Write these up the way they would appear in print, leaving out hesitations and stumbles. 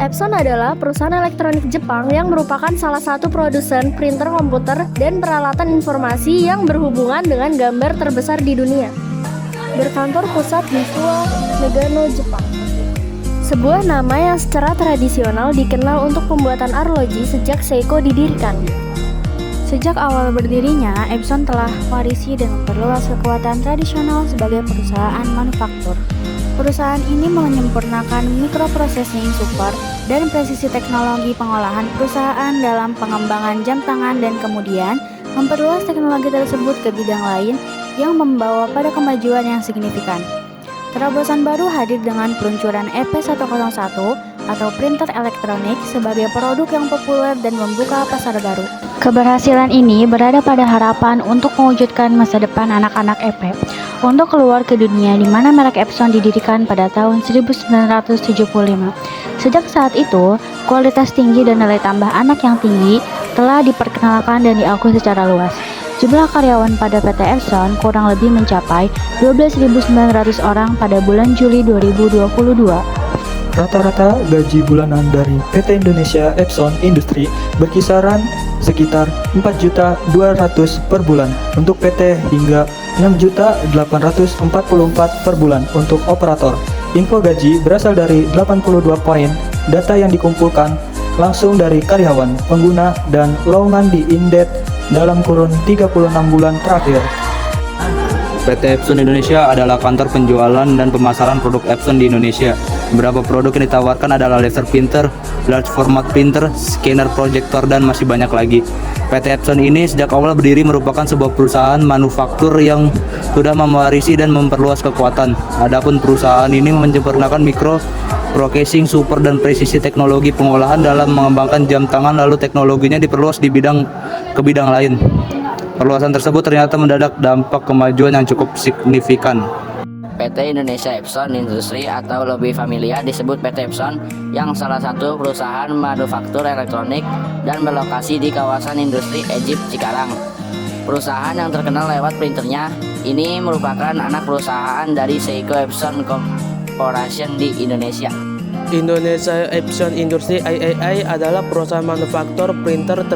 Epson adalah perusahaan elektronik Jepang yang merupakan salah satu produsen printer komputer dan peralatan informasi yang berhubungan dengan gambar terbesar di dunia. Berkantor pusat di Suwa, Nagano, Jepang. Sebuah nama yang secara tradisional dikenal untuk pembuatan arloji sejak Seiko didirikan. Sejak awal berdirinya, Epson telah mewarisi dan memperluas kekuatan tradisional sebagai perusahaan manufaktur. Perusahaan ini menyempurnakan microprocessing super dan presisi teknologi pengolahan perusahaan dalam pengembangan jam tangan dan kemudian memperluas teknologi tersebut ke bidang lain yang membawa pada kemajuan yang signifikan. Terobosan baru hadir dengan peluncuran EP101 atau printer elektronik sebagai produk yang populer dan membuka pasar baru. Keberhasilan ini berada pada harapan untuk mewujudkan masa depan anak-anak EP untuk keluar ke dunia di mana merek Epson didirikan pada tahun 1975. Sejak saat itu, kualitas tinggi dan nilai tambah anak yang tinggi telah diperkenalkan dan diakui secara luas. Jumlah karyawan pada PT Epson kurang lebih mencapai 12.900 orang pada bulan Juli 2022. Rata-rata gaji bulanan dari PT Indonesia Epson Industri berkisaran sekitar 4.200.000 per bulan untuk PT hingga 6.844 per bulan untuk operator. Info gaji berasal dari 82 poin data yang dikumpulkan langsung dari karyawan, pengguna, dan lowongan di Indeed dalam kurun 36 bulan terakhir. PT Epson Indonesia adalah kantor penjualan dan pemasaran produk Epson di Indonesia. Beberapa produk yang ditawarkan adalah laser printer, large format printer, scanner proyektor, dan masih banyak lagi. PT Epson ini sejak awal berdiri merupakan sebuah perusahaan manufaktur yang sudah mewarisi dan memperluas kekuatan. Adapun perusahaan ini menyempurnakan processing super dan presisi teknologi pengolahan dalam mengembangkan jam tangan, lalu teknologinya diperluas di bidang ke bidang lain. Perluasan tersebut ternyata mendadak dampak kemajuan yang cukup signifikan. PT Indonesia Epson Industri atau lebih familiar disebut PT Epson yang salah satu perusahaan manufaktur elektronik dan berlokasi di kawasan industri Egypt Cikarang. Perusahaan yang terkenal lewat printernya ini merupakan anak perusahaan dari Seiko Epson Corporation di Indonesia. Indonesia Epson Industri (IAI) adalah perusahaan manufaktur printer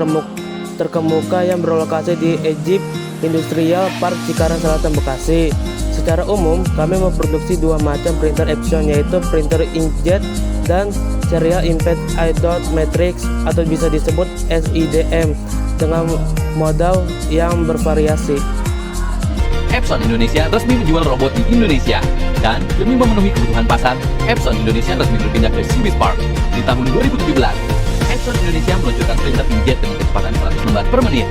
terkemuka yang berlokasi di Egypt Industrial Park Cikarang Selatan, Bekasi. Secara umum, kami memproduksi dua macam printer Epson, yaitu printer inkjet dan serial impact dot matrix atau bisa disebut SIDM dengan modal yang bervariasi. Epson Indonesia resmi menjual robot di Indonesia, dan demi memenuhi kebutuhan pasar, Epson Indonesia resmi berpindah ke Swiss Park di tahun 2017. Epson Indonesia meluncurkan printer inkjet dengan kecepatan 100 lembar per menit.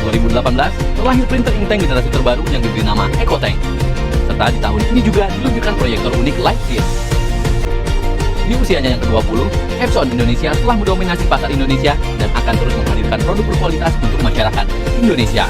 2018, terlahir printer inktank generasi terbaru yang diberi nama EcoTank. Serta di tahun ini juga diluncurkan proyektor unik Lightfit. Di usianya yang ke-20, Epson Indonesia telah mendominasi pasar Indonesia dan akan terus menghadirkan produk berkualitas untuk masyarakat Indonesia.